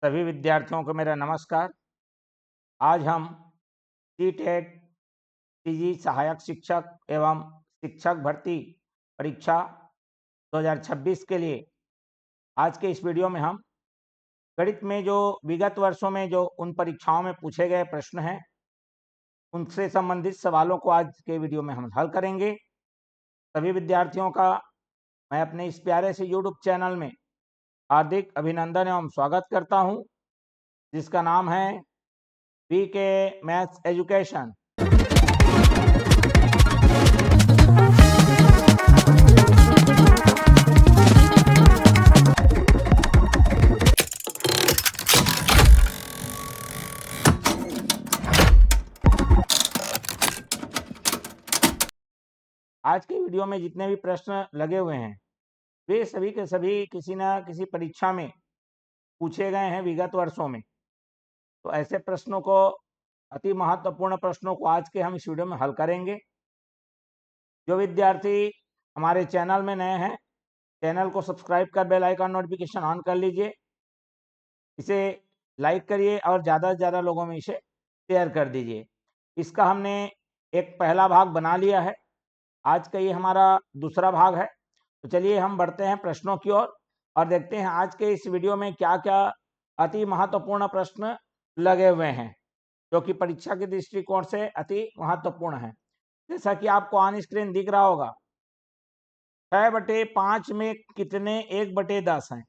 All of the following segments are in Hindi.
सभी विद्यार्थियों को मेरा नमस्कार। आज हम सी-टेट पीजी सहायक शिक्षक एवं शिक्षक भर्ती परीक्षा 2026 के लिए आज के इस वीडियो में हम गणित में जो विगत वर्षों में जो उन परीक्षाओं में पूछे गए प्रश्न हैं उनसे संबंधित सवालों को आज के वीडियो में हम हल करेंगे। सभी विद्यार्थियों का मैं अपने इस प्यारे से यूट्यूब चैनल में हार्दिक अभिनंदन एवं स्वागत करता हूं, जिसका नाम है वीके मैथ्स एजुकेशन। आज के वीडियो में जितने भी प्रश्न लगे हुए हैं वे सभी के सभी किसी न किसी परीक्षा में पूछे गए हैं विगत वर्षों में। तो ऐसे प्रश्नों को, अति महत्वपूर्ण प्रश्नों को आज के हम इस वीडियो में हल करेंगे। जो विद्यार्थी हमारे चैनल में नए हैं, चैनल को सब्सक्राइब कर बेल आइकन नोटिफिकेशन ऑन कर लीजिए, इसे लाइक करिए और ज़्यादा से ज़्यादा लोगों में इसे शेयर कर दीजिए। इसका हमने एक पहला भाग बना लिया है, आज का ये हमारा दूसरा भाग है। तो चलिए हम बढ़ते हैं प्रश्नों की ओर और देखते हैं आज के इस वीडियो में क्या क्या अति महत्वपूर्ण प्रश्न लगे हुए हैं, जो कि परीक्षा के दृष्टिकोण से अति महत्वपूर्ण है। जैसा कि आपको ऑन स्क्रीन दिख रहा होगा, 6/5 में कितने 1/10 हैं।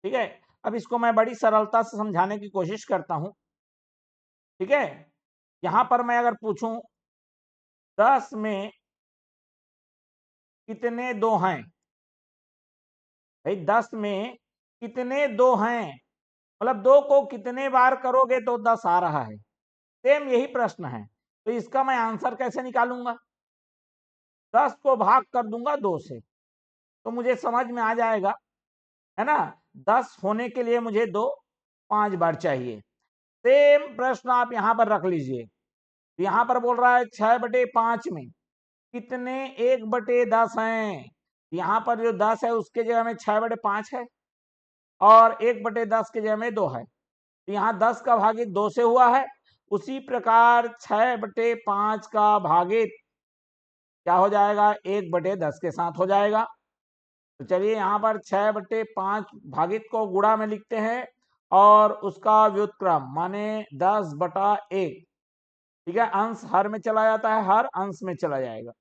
ठीक है, अब इसको मैं बड़ी सरलता से समझाने की कोशिश करता हूं। ठीक है, यहां पर मैं अगर पूछूं 10 में कितने 2 हैं, भाई 10 में कितने 2 हैं, मतलब 2 को कितने बार करोगे तो 10 आ रहा है। सेम यही प्रश्न है, तो इसका मैं आंसर कैसे निकालूंगा? 10 को भाग कर दूंगा 2 से, तो मुझे समझ में आ जाएगा, है ना। 10 होने के लिए मुझे 2 5 बार चाहिए। सेम प्रश्न आप यहां पर रख लीजिए। यहां पर बोल रहा है 6/5 में कितने 1/10 हैं। यहां पर जो 10 है उसके जगह में 6/5 है और 1/10 के जगह में 2 है। तो यहाँ 10 का भागित 2 से हुआ है, उसी प्रकार 6/5 का भागित क्या हो जाएगा? 1/10 के साथ हो जाएगा। तो चलिए यहाँ पर 6/5 भागित को गुणा में लिखते हैं और उसका व्युत्क्रम माने 10/1। ठीक है, अंश हर में चला जाता है, हर अंश में चला जाएगा।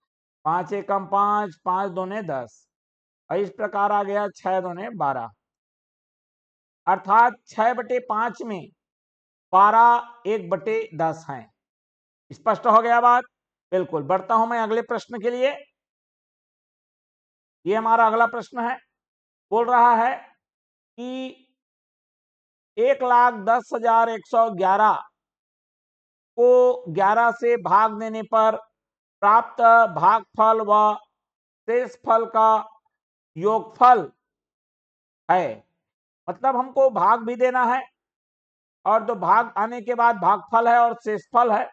5 एकम 5, 5 दूने 10 और इस प्रकार आ गया 6 दूने 12, अर्थात 6/5 में 12 1/10 हैं। स्पष्ट हो गया बात? बिल्कुल। बढ़ता हूं मैं अगले प्रश्न के लिए। ये हमारा अगला प्रश्न है, बोल रहा है कि 1,10,111 को 11 से भाग देने पर प्राप्त भागफल व शेषफल का योगफल है। मतलब हमको भाग भी देना है और जो भाग आने के बाद भागफल है और शेषफल है,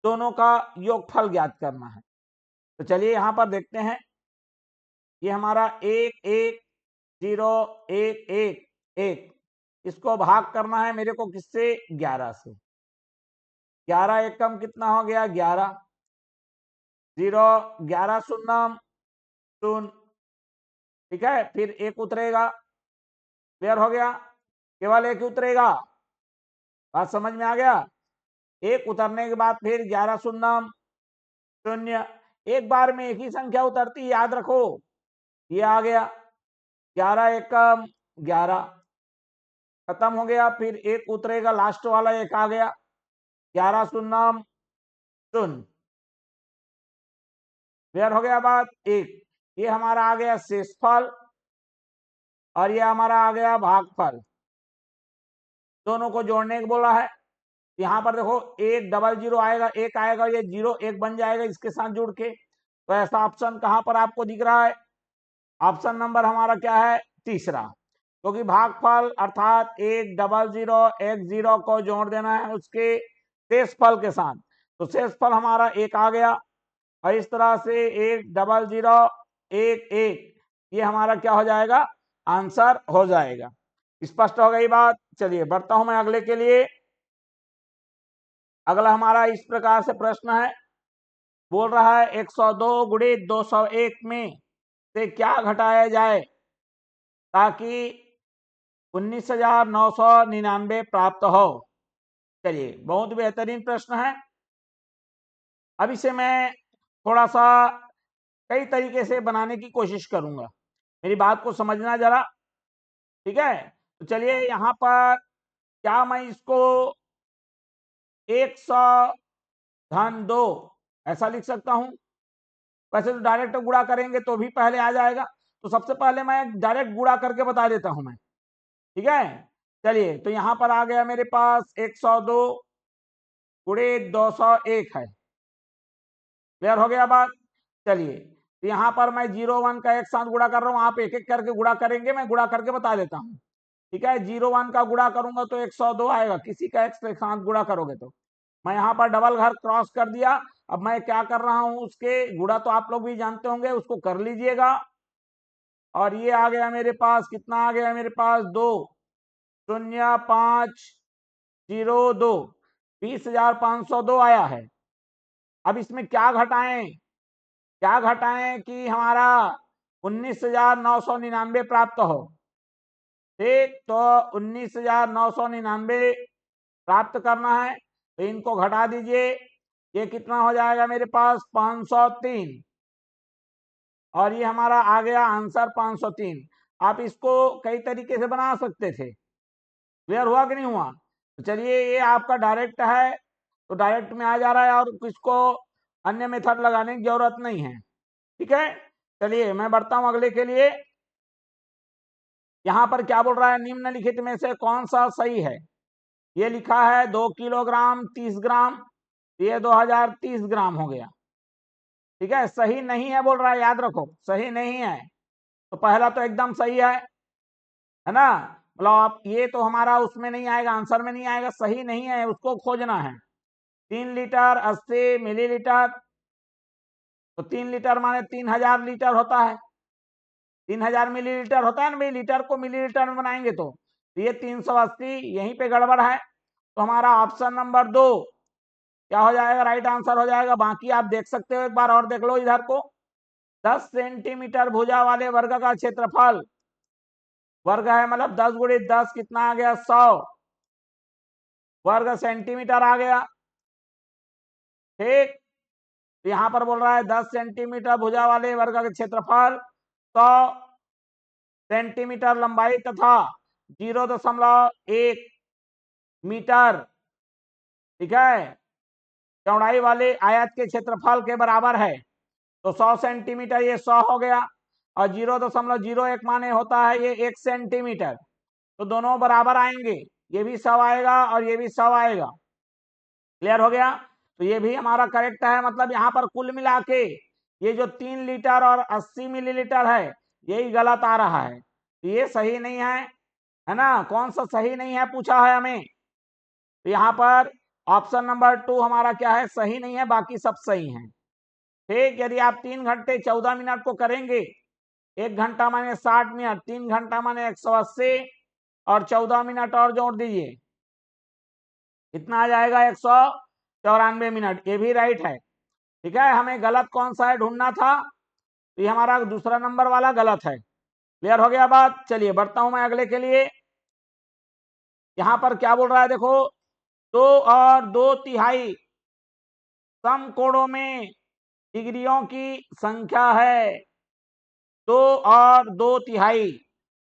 दोनों का योगफल ज्ञात करना है। तो चलिए यहां पर देखते हैं। ये हमारा 1 1 0 1 1 1, इसको भाग करना है मेरे को किससे? 11 से। 11 एकम कितना हो गया? 11। 0 11 शून्यम शून्य। ठीक है, फिर एक उतरेगा। क्लियर हो गया? केवल एक उतरेगा। बात समझ में आ गया? एक उतरने के बाद फिर 11 शून्यम शून्य। एक बार में एक ही संख्या उतरती, याद रखो। ये आ गया 11 एकम 11, खत्म हो गया। फिर एक उतरेगा, लास्ट वाला एक आ गया 11 शून्यम शून्य। क्लियर हो गया बात? एक ये हमारा आ गया शेषफल और ये हमारा आ गया भागफल। दोनों को जोड़ने को बोला है। यहाँ पर देखो 100 आएगा, एक आएगा, ये 0 1 बन जाएगा इसके साथ जुड़ के। तो ऐसा ऑप्शन कहां पर आपको दिख रहा है? ऑप्शन नंबर हमारा क्या है? तीसरा। क्योंकि भागफल अर्थात 100 10 को जोड़ देना है उसके शेषफल के साथ। तो शेषफल हमारा एक आ गया और इस तरह से 100 1 1 ये हमारा क्या हो जाएगा? आंसर हो जाएगा। स्पष्ट हो गई बात। चलिए बढ़ता हूं मैं अगले के लिए। अगला हमारा इस प्रकार से प्रश्न है, बोल रहा है 102 गुणित 201 में से क्या घटाया जाए ताकि 19,999 प्राप्त हो। चलिए बहुत बेहतरीन प्रश्न है। अब इसे मैं थोड़ा सा कई तरीके से बनाने की कोशिश करूंगा, मेरी बात को समझना जरा, ठीक है। तो चलिए यहाँ पर क्या मैं इसको 100 धन 2 ऐसा लिख सकता हूं। वैसे तो डायरेक्ट गुणा करेंगे तो भी पहले आ जाएगा, तो सबसे पहले मैं डायरेक्ट गुणा करके बता देता हूं मैं, ठीक है। चलिए तो यहाँ पर आ गया मेरे पास 102 गुणित 201 है। क्लियर हो गया बात। चलिए तो यहाँ पर मैं 0 1 का एक साथ गुणा कर रहा हूँ, आप एक एक करके गुणा करेंगे, मैं गुणा करके बता देता हूँ, ठीक है। 0 1 का गुणा करूंगा तो 102 आएगा, किसी का एक साथ गुणा करोगे तो। मैं यहाँ पर डबल घर क्रॉस कर दिया। अब मैं क्या कर रहा हूँ, उसके गुणा तो आप लोग भी जानते होंगे, उसको कर लीजिएगा। और ये आ गया मेरे पास, कितना आ गया मेरे पास, 2,0502, 20,502 आया है। अब इसमें क्या घटाएं, क्या घटाएं कि हमारा 19,999 प्राप्त हो। ठीक, तो 19,999 प्राप्त करना है तो इनको घटा दीजिए। ये कितना हो जाएगा मेरे पास, 503, और ये हमारा आ गया आंसर 503। आप इसको कई तरीके से बना सकते थे। क्लियर हुआ कि नहीं हुआ। तो चलिए ये आपका डायरेक्ट है तो डायरेक्ट में आ जा रहा है, और किसको अन्य मेथड लगाने की जरूरत नहीं है, ठीक है। चलिए मैं बढ़ता हूं अगले के लिए। यहां पर क्या बोल रहा है, निम्नलिखित में से कौन सा सही है। ये लिखा है 2 किलोग्राम 30 ग्राम, ये 2030 ग्राम हो गया, ठीक है। सही नहीं है बोल रहा है, याद रखो सही नहीं है। तो पहला तो एकदम सही है ना, मतलब आप ये तो हमारा उसमें नहीं आएगा, आंसर में नहीं आएगा, सही नहीं है, उसको खोजना है। 3 लीटर 80 मिलीलीटर, तो 3 लीटर माने 3000 लीटर होता है, 3000 मिलीलीटर होता है ना भाई, लीटर को मिलीलीटर में बनाएंगे तो ये 380 यहीं पे गड़बड़ है। तो हमारा ऑप्शन नंबर 2 क्या हो जाएगा, राइट आंसर हो जाएगा। बाकी आप देख सकते हो, एक बार और देख लो इधर को। 10 सेंटीमीटर भुजा वाले वर्ग का क्षेत्रफल, वर्ग है मतलब 10 गुणित 10 कितना आ गया, 100 वर्ग सेंटीमीटर आ गया। ठीक, तो यहां पर बोल रहा है 10 सेंटीमीटर भुजा वाले वर्ग का क्षेत्रफल 100 सेंटीमीटर लंबाई तथा 0.1 मीटर, ठीक है, चौड़ाई वाले आयत के क्षेत्रफल के बराबर है। तो 100 सेंटीमीटर ये 100 हो गया, और 0.01 माने होता है ये 1 सेंटीमीटर, तो दोनों बराबर आएंगे, ये भी 100 आएगा और ये भी 100 आएगा। क्लियर हो गया। तो ये भी हमारा करेक्ट है, मतलब यहाँ पर कुल मिला के ये जो 3 लीटर और 80 मिलीलीटर है यही गलत आ रहा है, तो ये सही नहीं है ना। कौन सा सही नहीं है पूछा है हमें, तो यहाँ पर ऑप्शन नंबर 2 हमारा क्या है, सही नहीं है, बाकी सब सही है। ठीक, यदि आप 3 घंटे 14 मिनट को करेंगे, 1 घंटा माने 60 मिनट, 3 घंटा माने 180, और 14 मिनट और जोड़ दीजिए, कितना आ जाएगा, 194 मिनट, ये भी राइट है, ठीक है। हमें गलत कौन सा है ढूंढना था, तो ये हमारा दूसरा नंबर वाला गलत है। क्लियर हो गया बात। चलिए बढ़ता हूं मैं अगले के लिए। यहां पर क्या बोल रहा है देखो, 2 और 2/3 समकोणों में डिग्रियों की संख्या है। 2 और 2/3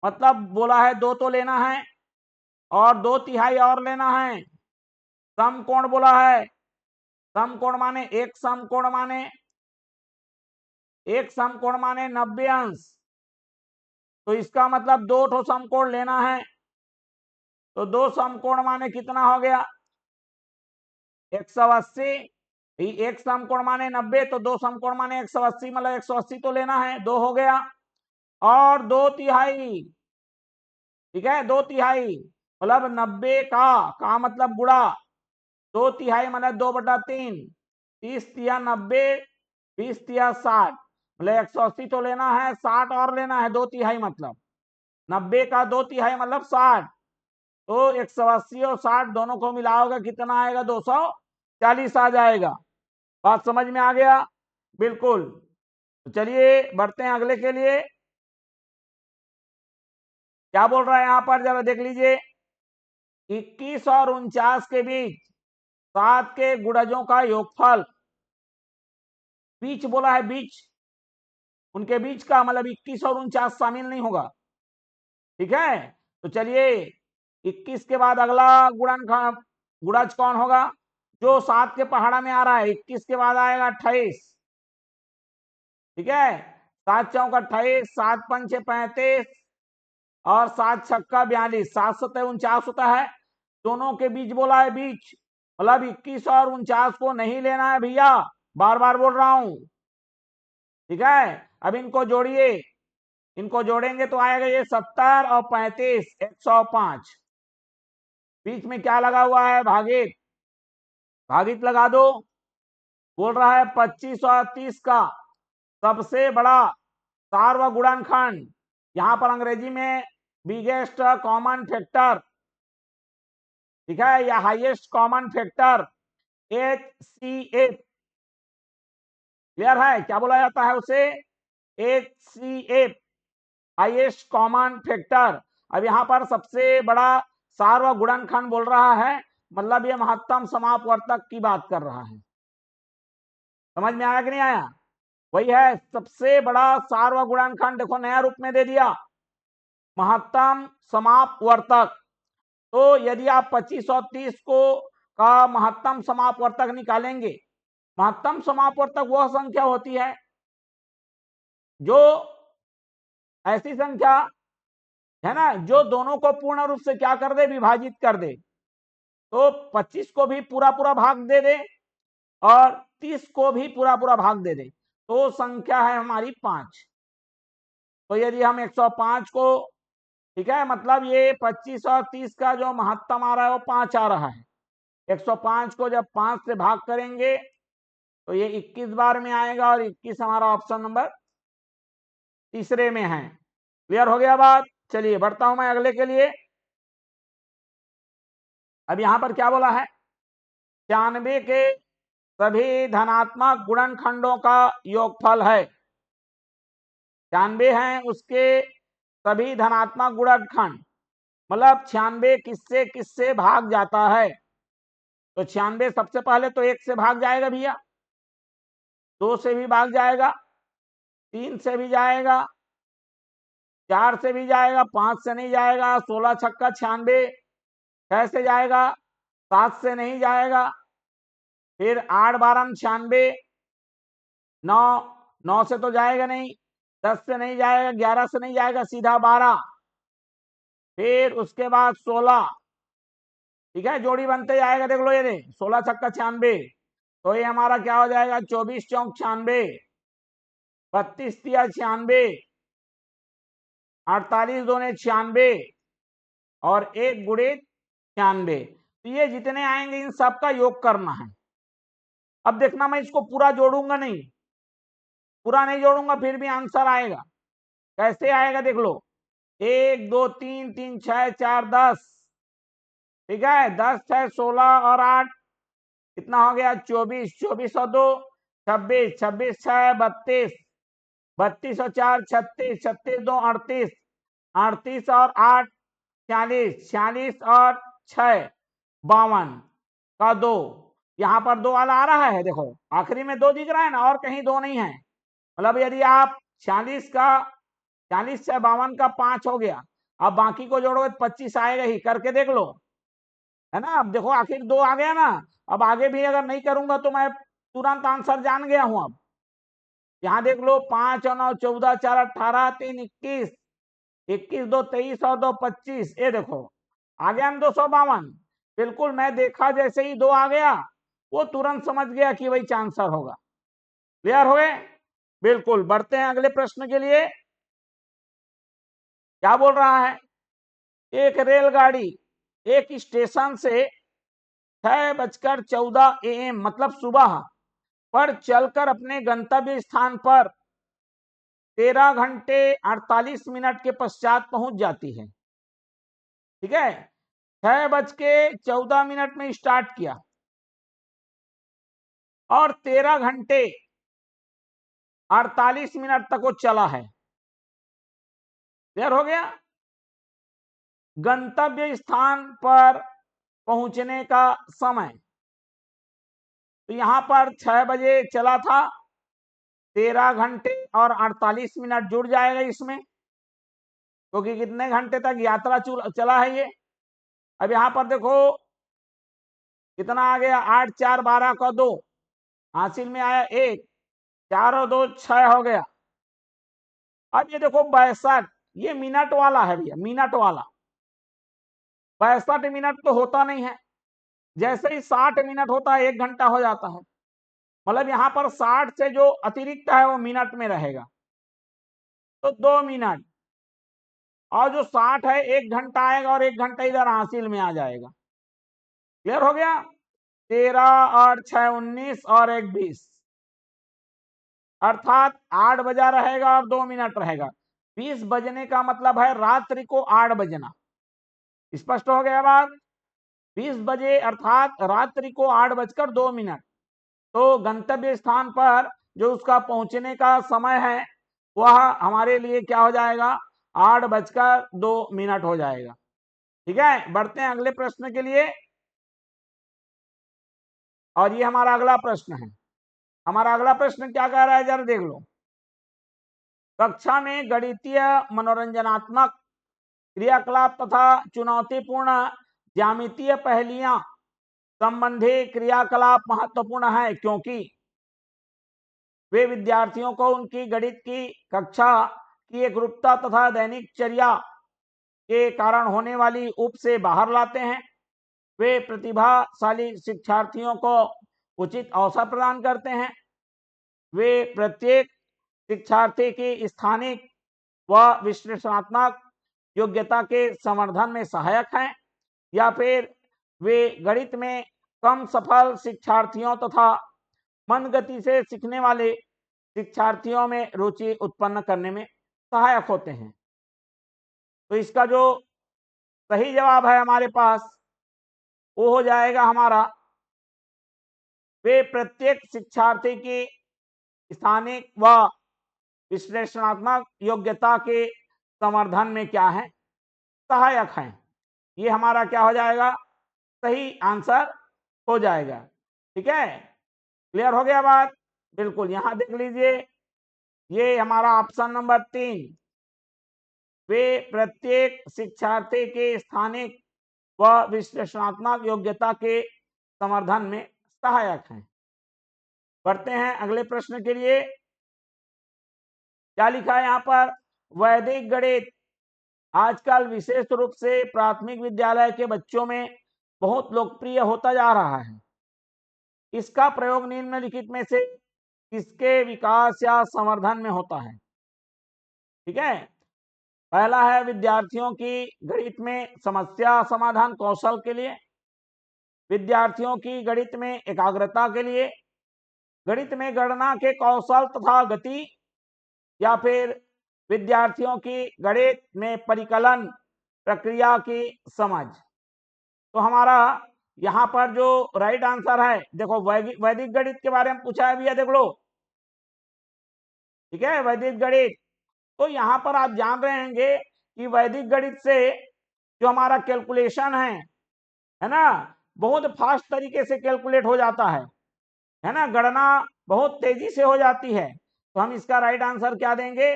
मतलब बोला है 2 तो लेना है और 2/3 और लेना है। समकोण बोला है, समकोण माने एक समकोण माने 90 अंश, तो इसका मतलब 2 ठो समकोण लेना है। तो 2 समकोण माने कितना हो गया, 180। एक समकोण माने 90, तो 2 समकोण माने 180, मतलब 180 तो लेना है, 2 हो गया। और 2/3, ठीक है, 2/3 मतलब 90 का मतलब गुणा 2/3 मतलब 2/3, 30 × 90, 20 × 60, मतलब 180 तो लेना है, 60 और लेना है, 2/3 मतलब 90 का 2/3 मतलब 60, तो 180 और 60 दोनों को मिलाओगे कितना आएगा? 240 आ जाएगा। बात समझ में आ गया? बिल्कुल। तो चलिए बढ़ते हैं अगले के लिए। क्या बोल रहा है यहां पर, जरा देख लीजिए। 21 और 49 के बीच 7 के गुणजों का योगफल, बीच बोला है, बीच, उनके बीच का मतलब 21 और 49 शामिल नहीं होगा। ठीक है, तो चलिए 21 के बाद अगला गुणज कौन होगा? जो 7 के पहाड़ा में आ रहा है। 21 के बाद आएगा 28। ठीक है, 7 चौक 28, 7 पंचे 35 और 7 छक्का 42, 7 सतह 49 होता है। दोनों के बीच बोला है, बीच मतलब 21 और 49 को नहीं लेना है भैया, बार बार बोल रहा हूं। ठीक है, अब इनको जोड़िए, इनको जोड़ेंगे तो आएगा ये 70 और 35, 105। बीच में क्या लगा हुआ है? भागित, भागित लगा दो। बोल रहा है 25 और 30 का सबसे बड़ा सार्वगुणनखंड, यहां पर अंग्रेजी में बिगेस्ट कॉमन फैक्टर, ठीक है, या highest common factor HCF। Clear है? क्या बोला जाता है उसे? HCF, highest common factor. अब यहां पर सबसे बड़ा सार्वगुणनखंड बोल रहा है, मतलब ये महत्तम समापवर्तक की बात कर रहा है। समझ में आया कि नहीं आया? वही है सबसे बड़ा सार्वगुणनखंड। देखो नया रूप में दे दिया, महत्तम समापवर्तक। तो यदि आप 25 और 30 को का महत्तम समापवर्तक निकालेंगे, महत्तम समापवर्तक वह संख्या होती है जो, ऐसी संख्या है ना, जो दोनों को पूर्ण रूप से क्या कर दे? विभाजित कर दे। तो 25 को भी पूरा पूरा भाग दे दे और 30 को भी पूरा पूरा भाग दे दे, तो संख्या है हमारी 5। तो यदि हम 105 को, ठीक है, मतलब ये 25 और 30 का जो महत्तम आ रहा है वो 5 आ रहा है। 105 को जब 5 से भाग करेंगे तो ये 21 बार में आएगा और 21 हमारा ऑप्शन नंबर तीसरे में है। क्लियर हो गया बात? चलिए बढ़ता हूं मैं अगले के लिए। अब यहां पर क्या बोला है? 96 के सभी धनात्मक गुणनखंडों का योगफल है। 96 है उसके सभी धनात्मक गुणनखंड, मतलब 96 किससे किससे भाग जाता है? तो 96 सबसे पहले तो 1 से भाग जाएगा भैया, 2 से भी भाग जाएगा, 3 से भी जाएगा, 4 से भी जाएगा, 5 से नहीं जाएगा, 16 छक्का 96, 6 से जाएगा, 7 से नहीं जाएगा, फिर 8 12 96, 9, 9 से तो जाएगा नहीं, 10 से नहीं जाएगा, 11 से नहीं जाएगा, सीधा 12, फिर उसके बाद 16। ठीक है, जोड़ी बनते जाएगा, देख लो ये 16 छक्का 96, तो ये हमारा क्या हो जाएगा? 24 चौक 96, 32 तिया 96, 48 दूने 96 और 1 गुणे 96। तो ये जितने आएंगे इन सब का योग करना है। अब देखना मैं इसको पूरा जोड़ूंगा नहीं, पूरा नहीं जोड़ूंगा फिर भी आंसर आएगा। कैसे आएगा देख लो, 1 2 3 3 6 4 10, ठीक है, 10 6 16 और 8 कितना हो गया? 24, 24 और 2 26, 26 6 32, 32 और 4 36, 36 2 38, 38 और 8 46, 46 और 6 52 का 2, यहाँ पर 2 वाला आ रहा है, देखो आखिरी में 2 दिख रहा है ना, और कहीं 2 नहीं है। मतलब यदि आप 46 का 40 से 52 का 5 हो गया, अब बाकी को जोड़ोगे तो 25 आएगा ही, करके देख लो, है ना। अब देखो आखिर 2 आ गया ना, अब आगे भी अगर नहीं करूंगा तो मैं तुरंत आंसर जान गया हूं। अब यहाँ देख लो, 5 और 9 14, 4 18, 3 21, 21 2 23 और 2 25, ये देखो आ गया हम 252। बिल्कुल मैं देखा जैसे ही 2 आ गया, वो तुरंत समझ गया कि वही आंसर होगा। क्लियर हो गए? बिल्कुल। बढ़ते हैं अगले प्रश्न के लिए। क्या बोल रहा है? एक रेलगाड़ी एक स्टेशन से 6:14 AM मतलब सुबह पर चलकर अपने गंतव्य स्थान पर 13 घंटे 48 मिनट के पश्चात पहुंच जाती है। ठीक है, 6:14 में स्टार्ट किया और 13 घंटे 48 मिनट तक वो चला है। क्लियर हो गया। गंतव्य स्थान पर पहुंचने का समय, तो यहां पर 6 बजे चला था, 13 घंटे और 48 मिनट जुड़ जाएगा इसमें, क्योंकि कितने घंटे तक यात्रा चला है ये। अब यहां पर देखो कितना आ गया, 8 4 12 का 2 हासिल में आया 1, 4 और 2 6 हो गया। अब ये देखो 62, ये मिनट वाला है भैया, मिनट वाला। 62 मिनट तो होता नहीं है, जैसे ही 60 मिनट होता है 1 घंटा हो जाता है। मतलब यहां पर 60 से जो अतिरिक्त है वो मिनट में रहेगा, तो 2 मिनट, और जो 60 है 1 घंटा आएगा और 1 घंटा इधर हासिल में आ जाएगा। क्लियर हो गया। 13 और 6 19 और 1 20, अर्थात 8 बजा रहेगा और 2 मिनट रहेगा। 20 बजने का मतलब है रात्रि को 8 बजना। स्पष्ट हो गया बात। 20 बजे अर्थात रात्रि को 8:02। तो गंतव्य स्थान पर जो उसका पहुंचने का समय है वह हमारे लिए क्या हो जाएगा, 8:02 हो जाएगा। ठीक है, बढ़ते हैं अगले प्रश्न के लिए। और ये हमारा अगला प्रश्न है। हमारा अगला प्रश्न क्या कह रहा है, जरा देख लो। कक्षा में गणितीय मनोरंजनात्मक क्रियाकलाप तथा चुनौतीपूर्ण ज्यामितीय पहेलियां संबंधी क्रियाकलाप महत्वपूर्ण है, क्योंकि वे विद्यार्थियों को उनकी गणित की कक्षा की एकरूपता तथा दैनिक चर्या के कारण होने वाली उप से बाहर लाते हैं। वे प्रतिभाशाली शिक्षार्थियों को उचित अवसर प्रदान करते हैं। वे प्रत्येक शिक्षार्थी की स्थानिक व विश्लेषणात्मक योग्यता के संवर्धन में सहायक हैं, या फिर वे गणित में कम सफल शिक्षार्थियों तथा मंद गति से सीखने वाले शिक्षार्थियों में रुचि उत्पन्न करने में सहायक होते हैं। तो इसका जो सही जवाब है हमारे पास वो हो जाएगा हमारा, वे प्रत्येक शिक्षार्थी की स्थानिक व विश्लेषणात्मक योग्यता के संवर्धन में क्या है, सहायक हैं। ये हमारा क्या हो जाएगा, सही आंसर हो जाएगा। ठीक है, क्लियर हो गया बात। बिल्कुल, यहां देख लीजिए, ये हमारा ऑप्शन नंबर 3, वे प्रत्येक शिक्षार्थी के स्थानिक व विश्लेषणात्मक योग्यता के संवर्धन में सहायक हैं। बढ़ते हैं अगले प्रश्न के लिए। क्या लिखा है यहाँ पर, वैदिक गणित आजकल विशेष रूप से प्राथमिक विद्यालय के बच्चों में बहुत लोकप्रिय होता जा रहा है। इसका प्रयोग निम्नलिखित में से किसके विकास या संवर्धन में होता है। ठीक है, पहला है विद्यार्थियों की गणित में समस्या समाधान कौशल के लिए, विद्यार्थियों की गणित में एकाग्रता के लिए, गणित में गणना के कौशल तथा गति, या फिर विद्यार्थियों की गणित में परिकलन प्रक्रिया की समझ। तो हमारा यहाँ पर जो राइट आंसर है, देखो वैदिक गणित के बारे में पूछा है भैया, देख लो। ठीक है, वैदिक गणित, तो यहाँ पर आप जान रहे होंगे कि वैदिक गणित से जो हमारा कैलकुलेशन है ना, बहुत फास्ट तरीके से कैलकुलेट हो जाता है ना, गणना बहुत तेजी से हो जाती है। तो हम इसका राइट आंसर क्या देंगे,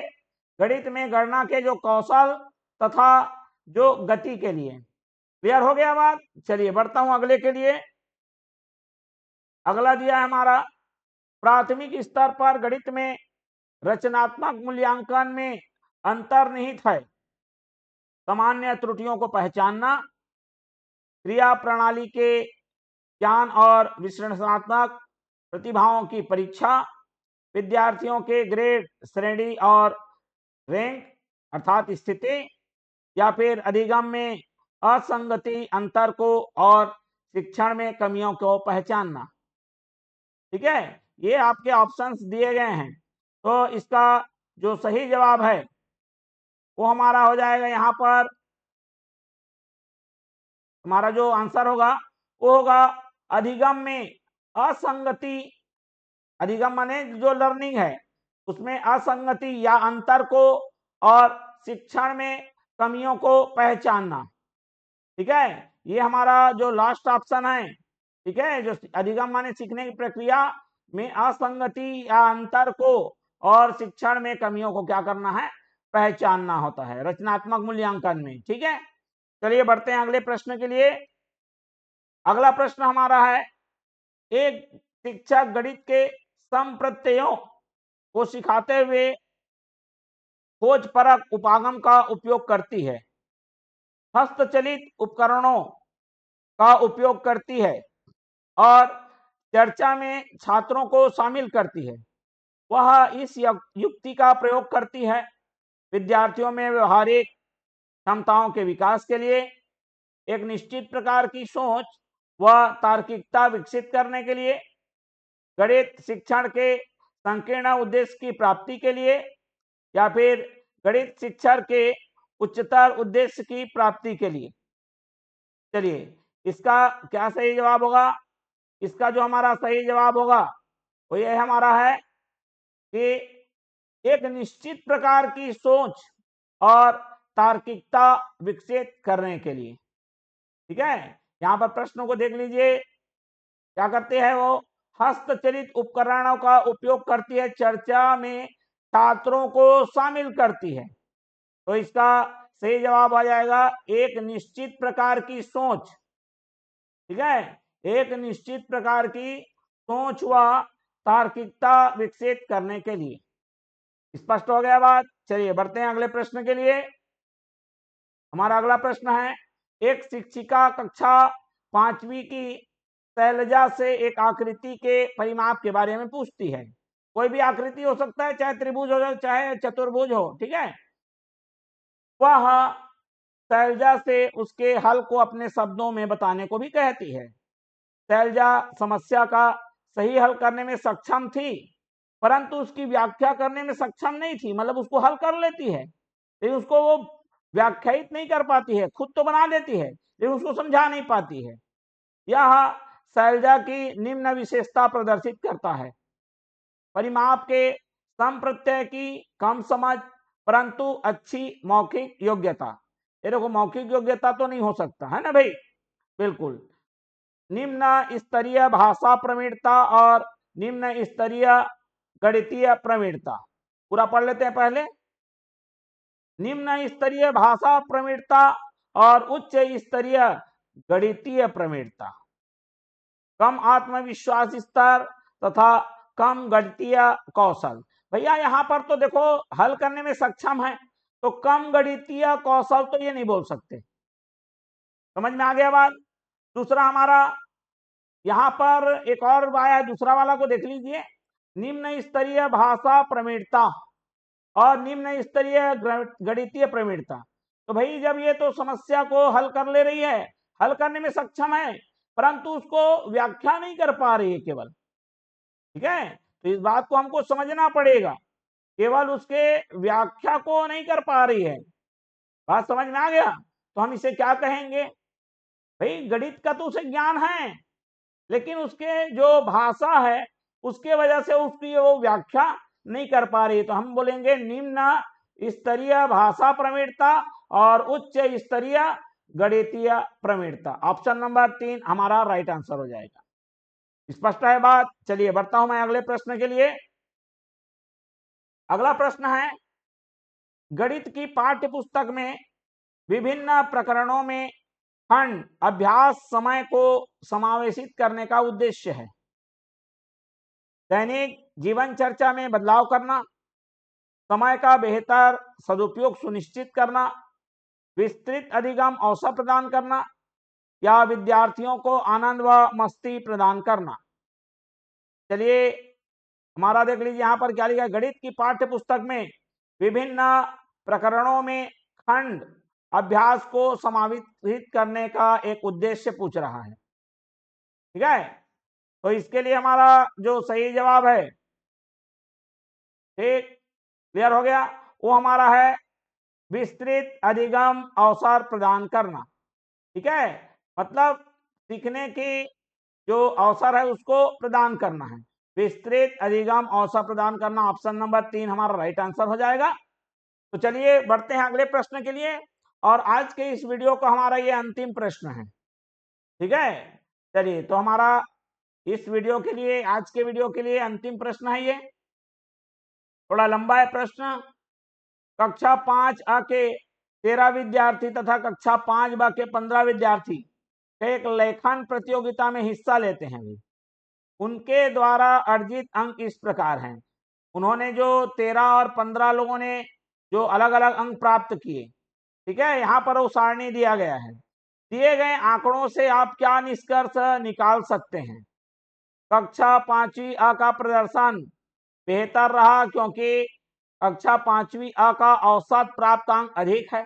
गणित में गणना के जो कौशल तथा जो गति के लिए। क्लियर हो गया बात। चलिए बढ़ता हूं अगले के लिए। अगला दिया है हमारा, प्राथमिक स्तर पर गणित में रचनात्मक मूल्यांकन में अंतर्निहित है सामान्य त्रुटियों को पहचानना, क्रिया प्रणाली के ज्ञान और विश्लेषणात्मक प्रतिभाओं की परीक्षा, विद्यार्थियों के ग्रेड श्रेणी और रैंक अर्थात स्थिति, या फिर अधिगम में असंगति अंतर को और शिक्षण में कमियों को पहचानना। ठीक है, ये आपके ऑप्शंस दिए गए हैं। तो इसका जो सही जवाब है वो हमारा हो जाएगा, यहाँ पर हमारा जो आंसर होगा वो होगा अधिगम में असंगति। अधिगम माने जो लर्निंग है उसमें असंगति या अंतर को और शिक्षण में कमियों को पहचानना। ठीक है, ये हमारा जो लास्ट ऑप्शन है। ठीक है, जो अधिगम माने सीखने की प्रक्रिया में असंगति या अंतर को और शिक्षण में कमियों को क्या करना है, पहचानना होता है रचनात्मक मूल्यांकन में। ठीक है, चलिए बढ़ते हैं अगले प्रश्न के लिए। अगला प्रश्न हमारा है, एक शिक्षक गणित के समप्रत्ययों को सिखाते हुए खोजपरक उपागम का उपयोग करती है, हस्तचलित उपकरणों का उपयोग करती है और चर्चा में छात्रों को शामिल करती है। वह इस युक्ति का प्रयोग करती है विद्यार्थियों में व्यवहारिक क्षमताओं के विकास के लिए, एक निश्चित प्रकार की सोच व तार्किकता विकसित करने के लिए, गणित शिक्षण के संकीर्ण उद्देश्य की प्राप्ति के लिए, या फिर गणित शिक्षण के उच्चतर उद्देश्य की प्राप्ति के लिए। चलिए इसका क्या सही जवाब होगा? इसका जो हमारा सही जवाब होगा वो ये हमारा है कि एक निश्चित प्रकार की सोच और तार्किकता विकसित करने के लिए। ठीक है, यहाँ पर प्रश्नों को देख लीजिए, क्या करते हैं वो, हस्तचलित उपकरणों का उपयोग करती है, चर्चा में छात्रों को शामिल करती है। तो इसका सही जवाब आ जाएगा एक निश्चित प्रकार की सोच। ठीक है, एक निश्चित प्रकार की सोच व तार्किकता विकसित करने के लिए। स्पष्ट हो गया बात? चलिए बढ़ते हैं अगले प्रश्न के लिए। हमारा अगला प्रश्न है, एक शिक्षिका कक्षा 5वीं की शैलजा से एक आकृति के परिमाप के बारे में पूछती है। कोई भी आकृति हो सकता है, चाहे त्रिभुज हो चाहे चतुर्भुज हो। ठीक है, वह शैलजा से उसके हल को अपने शब्दों में बताने को भी कहती है। शैलजा समस्या का सही हल करने में सक्षम थी, परंतु उसकी व्याख्या करने में सक्षम नहीं थी। मतलब उसको हल कर लेती है लेकिन उसको वो व्याख्यायित नहीं कर पाती है, खुद तो बना लेती है लेकिन उसको समझा नहीं पाती है। यह शैलजा की निम्न विशेषता प्रदर्शित करता है, परिमाप के संप्रत्यय की कम समझ परंतु अच्छी मौखिक योग्यता। ये देखो, मौखिक योग्यता तो नहीं हो सकता है ना भाई, बिल्कुल। निम्न स्तरीय भाषा प्रवीणता और निम्न स्तरीय गणितीय प्रवीणता। पूरा पढ़ लेते हैं पहले। निम्न स्तरीय भाषा प्रवीणता और उच्च स्तरीय गणितीय प्रवीणता, कम आत्मविश्वास स्तर तथा कम गणितीय कौशल। भैया यहाँ पर तो देखो हल करने में सक्षम है, तो कम गणितीय कौशल तो ये नहीं बोल सकते। समझ में आ गया बात? दूसरा हमारा यहाँ पर एक और आया, दूसरा वाला को देख लीजिए, निम्न स्तरीय भाषा प्रवीणता और निम्न स्तरीय गणितीय प्रवीणता। तो भाई जब ये तो समस्या को हल कर ले रही है, हल करने में सक्षम है, परंतु उसको व्याख्या नहीं कर पा रही है केवल। ठीक है, तो इस बात को हमको समझना पड़ेगा, केवल उसके व्याख्या को नहीं कर पा रही है। बात समझ में आ गया? तो हम इसे क्या कहेंगे? भाई गणित का तो उसे ज्ञान है, लेकिन उसके जो भाषा है उसके वजह से उसकी वो व्याख्या नहीं कर पा रही। तो हम बोलेंगे निम्न स्तरीय भाषा प्रवीणता और उच्च स्तरीय गणितीय प्रवीणता। ऑप्शन नंबर 3 हमारा राइट आंसर हो जाएगा। स्पष्ट है बात? चलिए बढ़ता हूं मैं अगले प्रश्न के लिए। अगला प्रश्न है, गणित की पाठ्य पुस्तक में विभिन्न प्रकरणों में खंड अभ्यास समय को समावेशित करने का उद्देश्य है। दैनिक जीवन चर्चा में बदलाव करना, समय का बेहतर सदुपयोग सुनिश्चित करना, विस्तृत अधिगम अवसर प्रदान करना, या विद्यार्थियों को आनंद व मस्ती प्रदान करना। चलिए हमारा देख लीजिए यहाँ पर क्या लिखा है, गणित की पाठ्य पुस्तक में विभिन्न प्रकरणों में खंड अभ्यास को समावित करने का एक उद्देश्य पूछ रहा है। ठीक है, तो इसके लिए हमारा जो सही जवाब है, ठीक, क्लियर हो गया? वो हमारा है विस्तृत अधिगम अवसर प्रदान करना। ठीक है, मतलब सीखने की जो अवसर है उसको प्रदान करना है। विस्तृत अधिगम अवसर प्रदान करना, ऑप्शन नंबर 3 हमारा राइट आंसर हो जाएगा। तो चलिए बढ़ते हैं अगले प्रश्न के लिए, और आज के इस वीडियो का हमारा ये अंतिम प्रश्न है। ठीक है, चलिए तो हमारा इस वीडियो के लिए, आज के वीडियो के लिए अंतिम प्रश्न है, ये थोड़ा लंबा है प्रश्न। कक्षा 5A के 13 विद्यार्थी तथा कक्षा 5B के 15 विद्यार्थी एक लेखन प्रतियोगिता में हिस्सा लेते हैं। उनके द्वारा अर्जित अंक इस प्रकार हैं। उन्होंने जो 13 और 15 लोगों ने जो अलग अलग अंक प्राप्त किए, ठीक है, यहाँ पर वो सारणी दिया गया है। दिए गए आंकड़ों से आप क्या निष्कर्ष निकाल सकते हैं? कक्षा 5वीं का प्रदर्शन बेहतर रहा क्योंकि कक्षा 5वीं का औसत प्राप्तांक अधिक है।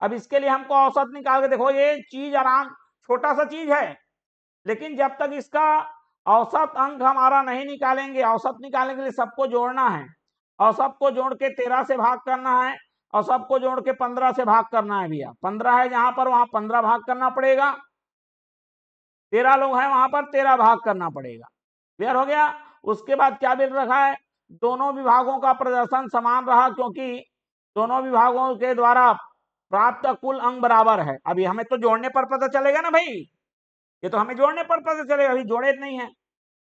अब इसके लिए हमको औसत निकाल के देखो, ये चीज आराम छोटा सा चीज है, लेकिन जब तक इसका औसत अंक हमारा नहीं निकालेंगे, औसत निकालने के लिए सबको जोड़ना है, और सबको जोड़ के 13 से भाग करना है, और सबको जोड़ के 15 से भाग करना है। भैया 15 है जहां पर, वहां 15 भाग करना पड़ेगा। 13 लोग हैं वहां पर 13 भाग करना पड़ेगा। क्लियर हो गया? उसके बाद क्या बिल रखा है? दोनों विभागों का प्रदर्शन समान रहा क्योंकि दोनों विभागों के द्वारा प्राप्त कुल अंक बराबर है। अभी हमें तो जोड़ने पर पता चलेगा ना भाई, ये तो हमें जोड़ने पर पता चलेगा, अभी जोड़े नहीं है।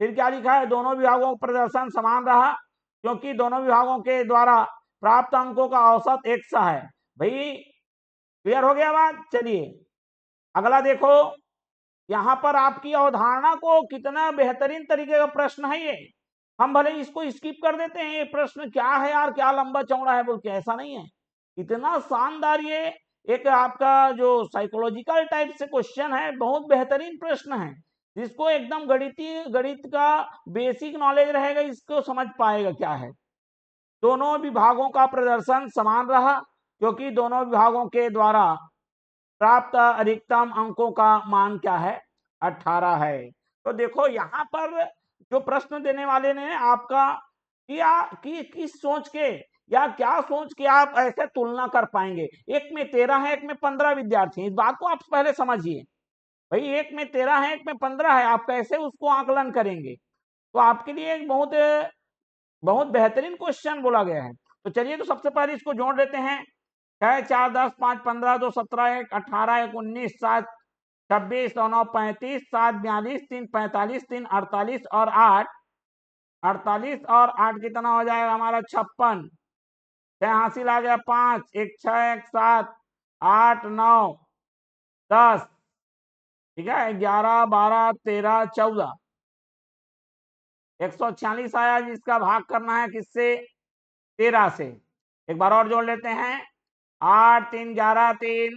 फिर क्या लिखा है? दोनों विभागों का प्रदर्शन समान रहा क्योंकि दोनों विभागों के द्वारा प्राप्त अंकों का औसत एक सा है। भाई क्लियर हो गया बात? चलिए अगला देखो, यहाँ पर आपकी अवधारणा को कितना बेहतरीन तरीके का प्रश्न है ये। हम भले इसको स्किप कर देते हैं, ये प्रश्न क्या है यार, क्या लंबा चौड़ा है बोल के, ऐसा नहीं है। इतना शानदार ये एक आपका जो साइकोलॉजिकल टाइप से क्वेश्चन है, बहुत बेहतरीन प्रश्न है, जिसको एकदम गणित का बेसिक नॉलेज रहेगा, इसको समझ पाएगा क्या है। दोनों विभागों का प्रदर्शन समान रहा क्योंकि दोनों विभागों के द्वारा प्राप्त अधिकतम अंकों का मान क्या है? 18 है। तो देखो यहाँ पर जो प्रश्न देने वाले ने आपका किया कि किस सोच के या क्या सोच के आप ऐसे तुलना कर पाएंगे? एक में 13 है, एक में 15 विद्यार्थी हैं। इस बात को आप पहले समझिए भाई, एक में 13 है, एक में 15 है, आप कैसे उसको आकलन करेंगे? तो आपके लिए एक बहुत बहुत बेहतरीन क्वेश्चन बोला गया है। तो चलिए तो सबसे पहले इसको जोड़ देते हैं। 6 4 10 5 15 2 17 1 18 1 19 7 26 और 9 35 7 42 3 45 3 48 और 8 48 और 8 कितना हो जाएगा हमारा? 56। 6 हासिल आ गया 5 1 6 1 7 8 9 10, ठीक है, 11 12 13 14 146 आया, जिसका भाग करना है किससे? 13 से। एक बार और जोड़ लेते हैं। 8 3 11 3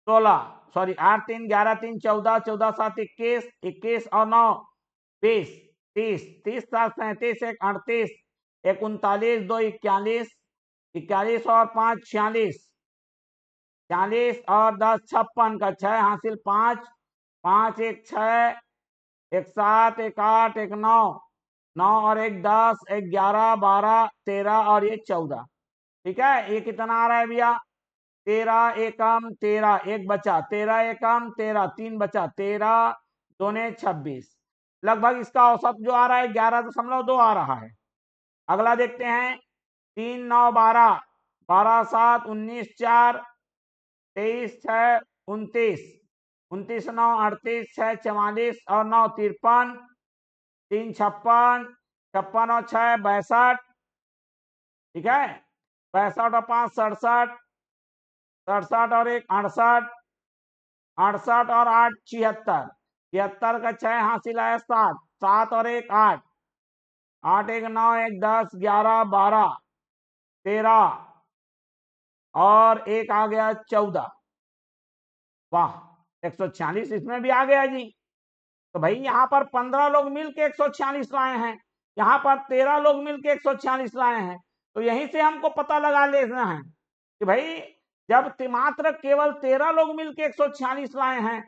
16, सॉरी 8 3 11 3 14 14 7 21 21 और 9 20 30 30 7 37 1 38 1 39 2 41 41 और 5 46 46 और 10 56 का 6 हासिल 5 5 1 6 1 7 1 8 1 9 9 और 1 10 1 11 12 13 और ये 14। ठीक है, ये कितना आ रहा है भैया? 13 एकम 13, एक बचा, 13 एकम 13, 3 बचा, 13 दूने 26। लगभग इसका औसत जो आ रहा है 11.2 आ रहा है। अगला देखते हैं। 3 9 12 12 7 19 4 23 6 29 29 9 38 6 44 और 9 53 3 56 56 और 6 62, ठीक है, 62 और 5 67 67 और 1 68 68 और 8 76 76 का 6 हासिल आया 7 7 और 1 8 8 1 9 1 10 11 12 13 और 1 आ गया 14। वाह, 146 इसमें भी आ गया जी। तो भाई यहाँ पर 15 लोग मिलके 146 लाए हैं, यहाँ पर 13 लोग मिलके 146 लाए हैं। तो यहीं से हमको पता लगा लेना है कि भाई जब मात्र केवल 13 लोग मिलके 146 लाए हैं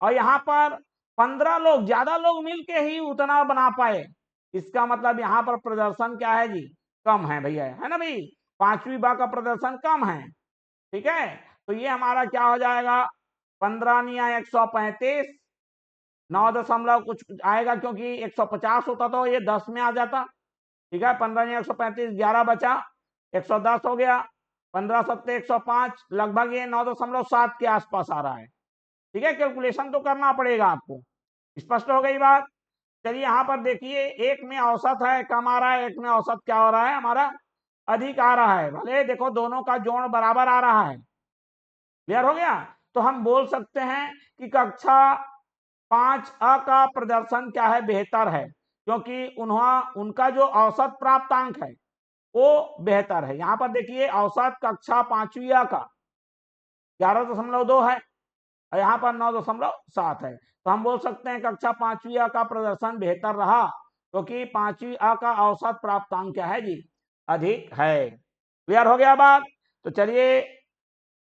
और यहाँ पर 15 लोग, ज्यादा लोग मिलके ही उतना बना पाए, इसका मतलब यहाँ पर प्रदर्शन क्या है जी? कम है भैया, है ना भाई, पांचवी बार का प्रदर्शन कम है। ठीक है, तो ये हमारा क्या हो जाएगा, 15 या 135, 9 कुछ आएगा, क्योंकि 150 होता तो ये 10 में आ जाता। ठीक है, 15 135, 11 बचा, 110 हो गया, 15 सत्ते 105, लगभग ये 9.7 के आसपास आ रहा है। ठीक है, कैलकुलेशन तो करना पड़ेगा आपको। स्पष्ट हो गई बात। चलिए यहाँ पर देखिए, एक में औसत है कम आ रहा है, एक में औसत क्या हो रहा है हमारा, अधिक आ रहा है। भले देखो दोनों का जोड़ बराबर आ रहा है। क्लियर हो गया। तो हम बोल सकते हैं कि कक्षा 5A का प्रदर्शन क्या है, बेहतर है, क्योंकि उनका जो औसत प्राप्तांक है वो बेहतर है। यहां पर देखिए औसत कक्षा 5वीं A का 11.2 है और यहाँ पर 9.7 है। तो हम बोल सकते हैं कक्षा 5वीं A का प्रदर्शन बेहतर रहा, क्योंकि 5वीं A का औसत प्राप्तांक क्या है जी, अधिक है। क्लियर हो गया बात। तो चलिए,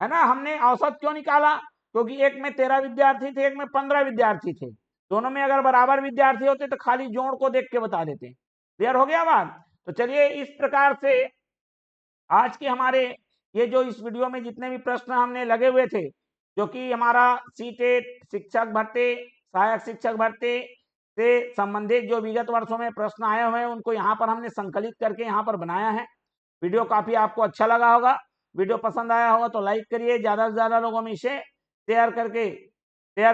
है ना, हमने औसत क्यों निकाला, क्योंकि एक में 13 विद्यार्थी थे, एक में 15 विद्यार्थी थे। दोनों में अगर बराबर विद्यार्थी होते तो खाली जोड़ को देख के बता देते। क्लियर हो गया बात। तो चलिए, इस प्रकार से आज के हमारे ये जो इस वीडियो में जितने भी प्रश्न हमने लगे हुए थे, जो कि हमारा सीटेट, शिक्षक भर्ती, सहायक शिक्षक भर्ती से संबंधित जो विगत वर्षों में प्रश्न आए हुए हैं, उनको यहाँ पर हमने संकलित करके यहाँ पर बनाया है। वीडियो काफी आपको अच्छा लगा होगा। वीडियो पसंद आया होगा तो लाइक करिए, ज्यादा से ज्यादा लोगों में इसे शेयर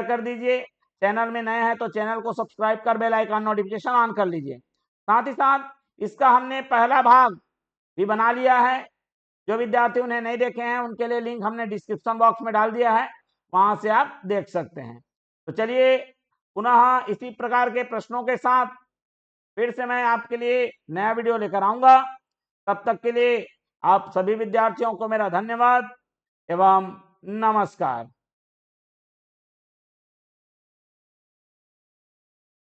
कर दीजिए। चैनल में नए हैं तो चैनल को सब्सक्राइब कर बेल आइकन नोटिफिकेशन ऑन कर लीजिए। साथ ही साथ इसका हमने पहला भाग भी बना लिया है। जो विद्यार्थी उन्हें नहीं देखे हैं उनके लिए लिंक हमने डिस्क्रिप्शन बॉक्स में डाल दिया है, वहां से आप देख सकते हैं। तो चलिए, पुनः इसी प्रकार के प्रश्नों के साथ फिर से मैं आपके लिए नया वीडियो लेकर आऊंगा। तब तक के लिए आप सभी विद्यार्थियों को मेरा धन्यवाद एवं नमस्कार।